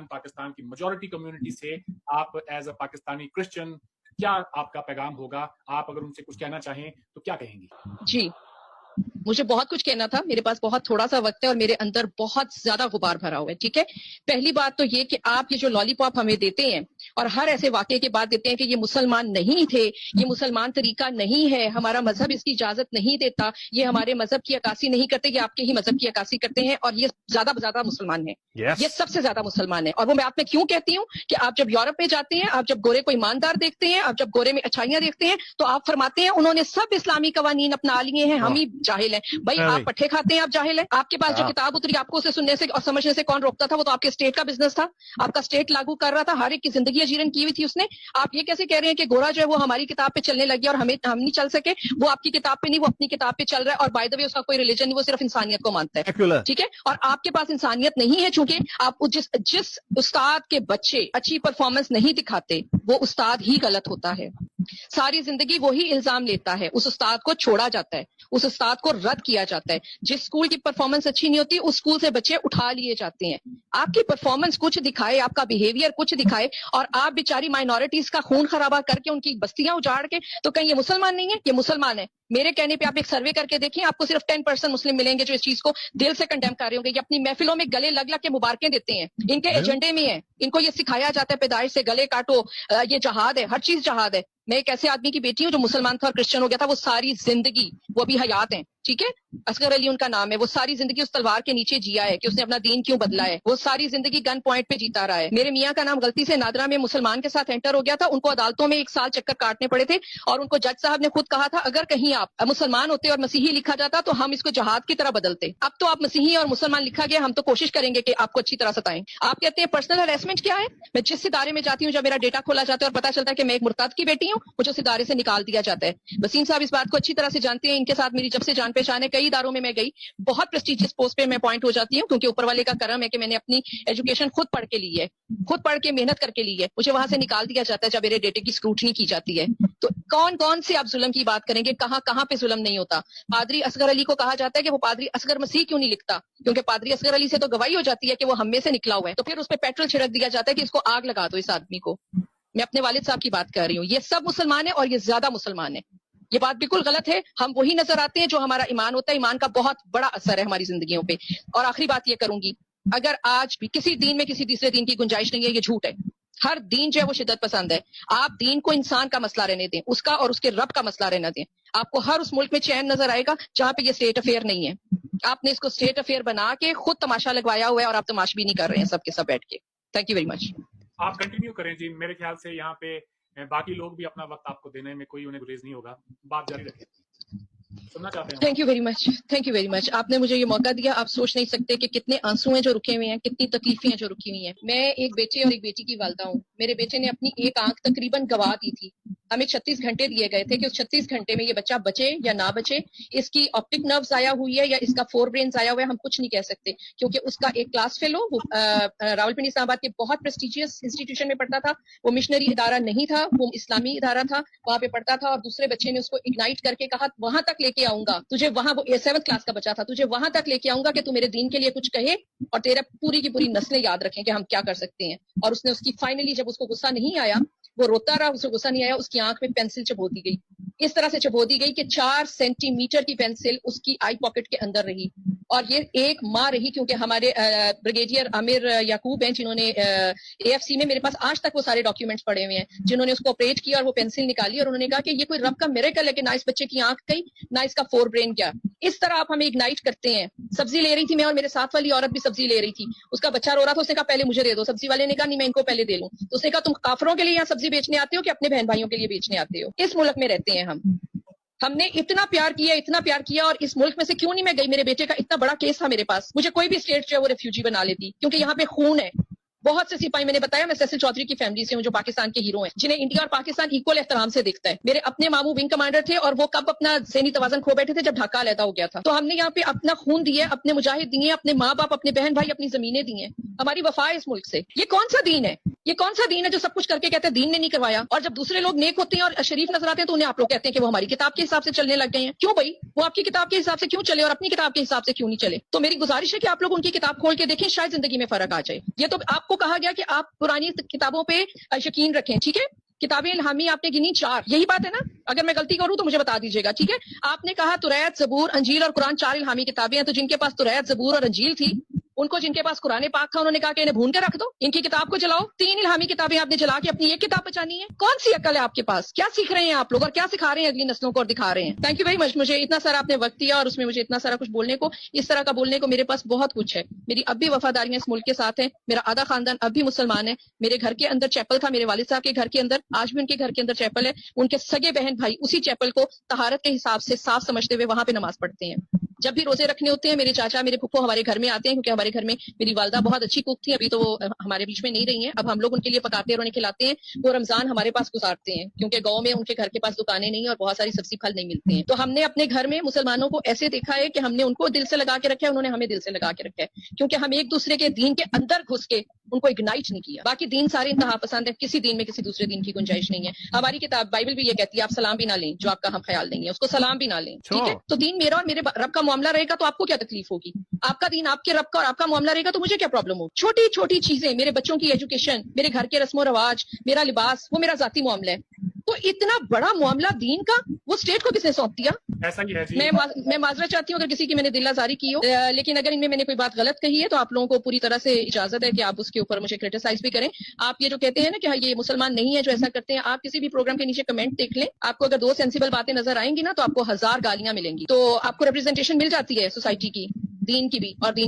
پاکستان کی majority community سے آپ ایز اے پاکستانی کرسچن کیا آپ کا پیغام ہوگا؟ آپ اگر ان سے کچھ کہنا چاہیں تو کیا کہیں گی؟ جی مجھے بہت کچھ کہنا تھا، میرے پاس بہت تھوڑا سا وقت ہے اور میرے اندر بہت زیادہ غبار بھرا ہوا ہے. ٹھیک ہے، پہلی بات تو یہ کہ آپ یہ جو لالی پاپ ہمیں دیتے ہیں اور ہر ایسے واقعے کے بعد دیتے ہیں کہ یہ مسلمان نہیں تھے، یہ مسلمان طریقہ نہیں ہے، ہمارا مذہب اس کی اجازت نہیں دیتا، یہ ہمارے مذہب کی عکاسی نہیں کرتے، یہ آپ کے ہی مذہب کی عکاسی کرتے ہیں اور یہ زیادہ مسلمان ہیں. یہ سب سے زیادہ مسلمان ہیں. اور وہ میں آپ میں کیوں کہتی ہوں کہ آپ جب یورپ میں جاتے ہیں، آپ جب گورے کو ایماندار دیکھتے ہیں، آپ جب گورے میں اچھائیاں دیکھتے ہیں تو آپ فرماتے ہیں انہوں نے سب اسلامی قوانین اپنا لیے ہیں، ہم ہی جاہل ہیں. بھائی آپ پٹھے کھاتے ہیں، آپ جاہل ہیں. آپ کے پاس جو کتاب اتری آپ کو اسے سننے سے اور سمجھنے سے کون روکتا تھا؟ وہ تو آپ کے اسٹیٹ کا بزنس تھا، آپ کا اسٹیٹ لاگو کر رہا تھا، ہر ایک کی زندگی اجیرن کی ہوئی تھی اس نے. آپ یہ کیسے کہہ رہے ہیں کہ گورا جو ہے وہ ہماری کتاب پہ چلنے لگ گیا اور ہم نہیں چل سکے؟ وہ آپ کی کتاب پہ نہیں، وہ اپنی کتاب پہ چل رہا ہے. اور بائی دا وے اس کا کوئی ریلیجن نہیں، وہ صرف انسانیت کو مانتا ہے. ٹھیک ہے، اور آپ کے پاس انسانیت نہیں ہے چونکہ آپ جس استاد کے بچے اچھی پرفارمنس نہیں دکھاتے وہ استاد ہی غلط ہوتا ہے. ساری زندگی وہی الزام لیتا ہے، اس استاد کو چھوڑا جاتا ہے، اس استاد کو رد کیا جاتا ہے. جس اسکول کی پرفارمنس اچھی نہیں ہوتی اس اسکول سے بچے اٹھا لیے جاتے ہیں. آپ کی پرفارمنس کچھ دکھائے، آپ کا بیہیویئر کچھ دکھائے اور آپ بیچاری مائنورٹیز کا خون خرابہ کر کے ان کی بستیاں اجاڑ کے تو کہیں یہ مسلمان نہیں ہے؟ یہ مسلمان ہے. میرے کہنے پہ آپ ایک سروے کر کے دیکھیں، آپ کو صرف 10% مسلم ملیں گے جو اس چیز کو دل سے کنڈیم کر رہے ہوں گے. یہ اپنی محفلوں میں گلے لگ لگ کے مبارکیں دیتے ہیں، ان کے ایجنڈے میں ہے، ان کو یہ سکھایا جاتا ہے پیدائش سے گلے کاٹو، یہ جہاد ہے، ہر چیز جہاد ہے. میں ایک ایسے آدمی کی بیٹی ہوں جو مسلمان تھا اور کرسچن ہو گیا تھا، وہ ساری زندگی، وہ ابھی حیات ہیں، ٹھیک ہے، اصغر علی ان کا نام ہے، وہ ساری زندگی اس تلوار کے نیچے جیا ہے کہ اس نے اپنا دین کیوں بدلا ہے. وہ ساری زندگی گن پوائنٹ پہ جیتا رہا ہے. میرے میاں کا نام غلطی سے نادرا میں مسلمان کے ساتھ انٹر ہو گیا تھا، ان کو عدالتوں میں 1 سال چکر کاٹنے پڑے تھے اور ان کو جج صاحب نے خود کہا تھا اگر کہیں آپ مسلمان ہوتے اور مسیحی لکھا جاتا تو ہم اس کو جہاد کی طرح بدلتے. اب تو آپ مسیحی اور مسلمان لکھا گیا، ہم تو کوشش کریں گے کہ آپ کو اچھی طرح ستائیں. آپ کہتے ہیں پرسنل ہراسمنٹ کیا ہے؟ میں جس ادارے میں جاتی ہوں جب میرا ڈیٹا کھولا جاتا ہے اور پتا چلتا ہے کہ میں ایک مرتد کی بیٹی ہوں، مجھے اس ادارے سے نکال دیا جاتا ہے. وسیم صاحب اس بات کو اچھی طرح سے جانتے ہیں، ان کے ساتھ میری جب سے جان پہچان ہے، کئی اداروں میں گئی، بہت پریسٹیجیس پوسٹ پہ میں اپوائنٹ ہو جاتی ہوں کیونکہ اوپر والے کا کرم ہے کہ میں نے اپنی ایجوکیشن خود پڑھ کے لی ہے، خود پڑھ کے محنت کر کے لی ہے. مجھے وہاں سے نکال دیا جاتا ہے جب میرے ڈیٹے کی اسکروٹنی کی جاتی ہے. تو کون سے آپ ظلم کی بات کریں گے؟ کہاں پہ ظلم نہیں ہوتا؟ پادری اصغر علی کو کہا جاتا ہے کہ وہ پادری اصغر مسیح کیوں نہیں لکھتا؟ کیونکہ پادری اصغر علی سے تو گواہی ہو جاتی ہے کہ وہ ہم میں سے نکلا ہوا ہے. تو پھر اس پہ پیٹرول چھڑک دیا جاتا ہے کہ اس کو آگ لگا دو اس آدمی کو. میں اپنے والد صاحب کی بات کر رہی ہوں. یہ سب مسلمان ہیں اور یہ زیادہ مسلمان ہیں. یہ بات بالکل غلط ہے. ہم وہی نظر آتے ہیں جو ہمارا ایمان ہوتا ہے. ایمان کا بہت بڑا اثر ہے ہماری زندگیوں پہ. اور آخری بات یہ کروں گی، اگر آج بھی کسی دین میں کسی تیسرے دین کی گنجائش نہیں ہے، یہ جھوٹ ہے. ہر دین جو ہے وہ شدت پسند ہے. آپ دین کو انسان کا مسئلہ رہنے دیں، اس کا اور اس کے رب کا مسئلہ رہنا دیں. آپ کو ہر اس ملک میں چین نظر آئے گا جہاں پہ یہ اسٹیٹ افیئر نہیں ہے. آپ نے اس کو اسٹیٹ افیئر بنا کے خود تماشا لگوایا ہوا ہے اور آپ تماشبی نہیں کر رہے ہیں سب کے سب بیٹھ کے. Thank you very much. آپ کنٹینیو کریں جی. میرے خیال سے یہاں پہ باقی لوگ بھی اپنا وقت آپ کو دینے میں کوئی انہیں گریز نہیں ہوگا. بات جاری رکھیں، سننا چاہتے ہیں. Thank you very much, thank you very much. آپ نے مجھے یہ موقع دیا. آپ سوچ نہیں سکتے کہ کتنے آنسو ہیں جو رکے ہوئے ہیں، کتنی تکلیفیں ہیں جو رکی ہوئی ہیں. میں ایک بیٹے اور ایک بیٹی کی والدہ ہوں. میرے بیٹے نے اپنی ایک آنکھ تقریباً گوا دی تھی. ہمیں 36 گھنٹے دیے گئے تھے کہ اس 36 گھنٹے میں یہ بچہ بچے یا نہ بچے. اس کی آپٹک نرو ضائع ہوئی ہے یا اس کا 4 برین ضائع ہوا ہے، ہم کچھ نہیں کہہ سکتے کیونکہ اس کا ایک کلاس فیلو وہ راولپنڈی اسلام آباد کے بہت پریسٹیجیس انسٹیٹیوشن میں پڑھتا تھا. وہ مشنری ادارہ نہیں تھا، وہ اسلامی ادارہ تھا، وہاں پہ پڑھتا تھا. اور دوسرے بچے نے اس کو اگنائٹ کر کے کہا وہاں تک لے کے آؤں گا تجھے، وہاں وہ 7th کلاس کا بچہ تھا، تجھے وہاں تک لے کے آؤں گا کہ تو میرے دین کے لیے کچھ کہے اور تیرا پوری کی پوری نسلیں یاد رکھیں کہ ہم کیا کر سکتے ہیں. اور اس نے اس کی فائنلی جب اس کو غصہ نہیں آیا، وہ روتا رہا، اسے غصہ نہیں آیا، اس کی آنکھ میں پینسل چبو دی گئی. اس طرح سے چبو دی گئی کہ 4 سینٹی میٹر کی پینسل اس کی آئی پاکٹ کے اندر رہی. اور یہ ایک ماں رہی کیونکہ ہمارے بریگیڈیئر عامر یعقوب ہیں جنہوں نے اے ایف سی میں، میرے پاس آج تک وہ سارے ڈاکیومنٹس پڑے ہوئے ہیں، جنہوں نے اس کو آپریٹ کیا اور وہ پینسل نکالی اور انہوں نے کہا کہ یہ کوئی رب کا میریکل ہے کہ نہ اس بچے کی آنکھ گئی نہ اس کا 4 برین گیا. اس طرح آپ ہمیں اگنائٹ کرتے ہیں. سبزی لے رہی تھی میں اور میرے ساتھ والی عورت بھی سبزی لے رہی تھی. اس کا بچہ رو رہا تھا، اس نے کہا پہلے مجھے دے دو. سبزی والے نے کہا نہیں میں ان کو پہلے دے لوں. تو اس نے کہا تم کافروں کے لیے یہاں سبزی بیچنے آتے ہو کہ اپنے بہن بھائیوں کے لیے بیچنے آتے ہو؟ اس ملک میں رہتے ہیں ہم نے اتنا پیار کیا اور اس ملک میں سے کیوں نہیں میں گئی؟ میرے بیٹے کا اتنا بڑا کیس تھا میرے پاس، مجھے کوئی بھی اسٹیٹ جو ہے وہ ریفیوجی بنا لیتی کیونکہ یہاں پہ خون ہے. بہت سے سپاہی، میں نے بتایا میں سیسل چودھری کی فیملی سے ہوں جو پاکستان کے ہیرو ہیں، جنہیں انڈیا اور پاکستان ایکول احترام سے دیکھتا ہے. میرے اپنے ماموں ونگ کمانڈر تھے اور وہ کب اپنا ذہنی توازن کھو بیٹھے تھے جب ڈھاکہ علیحدہ ہو گیا تھا. تو ہم نے یہاں پہ اپنا خون دیا، اپنے مجاہد دیے، اپنے ماں باپ، اپنے بہن بھائی، اپنی زمینیں دی ہیں. ہماری وفا ہے اس ملک سے. یہ کون سا دین ہے؟ یہ کون سا دین ہے جو سب کچھ کر کے کہتے ہیں دین نے نہیں کروایا، اور جب دوسرے لوگ نیک ہوتے ہیں اور شریف نظر آتے ہیں تو انہیں آپ لوگ کہتے ہیں کہ وہ ہماری کتاب کے حساب سے چلنے لگ گئے ہیں؟ کیوں بھائی؟ وہ آپ کی کتاب کے حساب سے کیوں چلے اور اپنی کتاب کے حساب سے کیوں نہیں چلے؟ تو میری گزارش ہے کہ آپ لوگ ان کی کتاب کھول کے دیکھیں، شاید زندگی میں فرق آ جائے۔ یہ تو آپ کو کہا گیا کہ آپ پرانی کتابوں پہ یقین رکھیں، ٹھیک ہے؟ کتابیں الہامی آپ نے گنی 4، یہی بات ہے نا؟ اگر میں غلطی کروں تو مجھے بتا دیجیے گا، ٹھیک ہے؟ آپ نے کہا توریت، زبور، انجیل اور قرآن 4 الہامی کتابیں ہیں، تو جن کے پاس توریت، زبور اور انجیل تھی، ان کو جن کے پاس قرآن پاک تھا انہوں نے کہا کہ انہیں بھون کے رکھ دو، ان کی کتاب کو جلاؤ۔ 3 الہامی کتابیں آپ نے جلا کے اپنی ایک کتاب بچانی ہے؟ کون سی عقل ہے آپ کے پاس؟ کیا سیکھ رہے ہیں آپ لوگ اور کیا سکھا رہے ہیں اگلی نسلوں کو اور دکھا رہے ہیں؟ تھینک یو ویری مچ، مجھے اتنا سارا آپ نے وقت دیا اور اس میں مجھے اتنا سارا کچھ بولنے کو، اس طرح کا بولنے کو میرے پاس بہت کچھ ہے۔ میری اب بھی وفاداریاں اس ملک کے ساتھ ہیں، میرا آدھا خاندان اب بھی مسلمان ہے، میرے گھر کے اندر چیپل تھا، میرے والد صاحب کے گھر کے اندر، آج بھی ان کے گھر کے اندر چیپل ہے، ان کے سگے بہن بھائی اسی چیپل کو طہارت کے حساب سے صاف سمجھتے ہوئے وہاں پہ نماز پڑھتے ہیں۔ جب بھی روزے رکھنے ہوتے ہیں میرے چاچا میرے پھپھو ہمارے گھر میں آتے ہیں، کیونکہ ہمارے گھر میں میری والدہ بہت اچھی کوک تھی، ابھی تو وہ ہمارے بیچ میں نہیں رہی ہیں، اب ہم لوگ ان کے لیے پکاتے اور انہیں کھلاتے ہیں، وہ رمضان ہمارے پاس گزارتے ہیں کیونکہ گاؤں میں ان کے گھر کے پاس دکانیں نہیں اور بہت ساری سبزی پھل نہیں ملتے ہیں۔ تو ہم نے اپنے گھر میں مسلمانوں کو ایسے دیکھا ہے کہ ہم نے ان کو دل سے لگا کے رکھا ہے، انہوں نے ہمیں دل سے لگا کے رکھا ہے، کیونکہ ہم ایک دوسرے کے دین کے اندر گھس کے ان کو اگنائٹ نہیں کیا۔ باقی دین سارے انتہا پسند ہے، کسی دین میں کسی دوسرے دین کی گنجائش نہیں ہے۔ ہماری کتاب بائبل بھی یہ کہتی ہے آپ سلام بھی نہ لیں، جو آپ کا ہم خیال نہیں ہے اس کو سلام بھی نہ لیں، ٹھیک ہے؟ تو دین میرا اور میرے رب کا معاملہ رہے گا تو آپ کو کیا تکلیف ہوگی؟ آپ کا دین آپ کے رب کا اور آپ کا معاملہ رہے گا تو مجھے کیا پرابلم ہوگی؟ چھوٹی چھوٹی چیزیں، میرے بچوں کی ایجوکیشن، میرے گھر کے رسم و رواج، میرا لباس، وہ میرا ذاتی معاملہ ہے۔ تو اتنا بڑا معاملہ دین کا وہ اسٹیٹ کو کس نے سونپ دیا؟ ایسا ہی ہے جی۔ میں معذرت چاہتی ہوں اگر کسی کی میں نے دل آزاری کی ہو، لیکن اگر ان میں نے کوئی بات غلط کہی ہے تو آپ لوگوں کو پوری طرح سے اجازت ہے کہ آپ اس کے اوپر مجھے کرٹیسائز بھی کریں۔ آپ یہ جو کہتے ہیں نا کہ یہ مسلمان نہیں ہے جو ایسا کرتے ہیں، آپ کسی بھی پروگرام کے نیچے کمنٹ دیکھ لیں، آپ کو اگر 2 سینسیبل باتیں نظر آئیں گی نا تو آپ کو 1000 گالیاں ملیں گی۔ تو آپ کو ریپرزینٹیشن مل جاتی ہے سوسائٹی کی، دین کی بھی، اور دین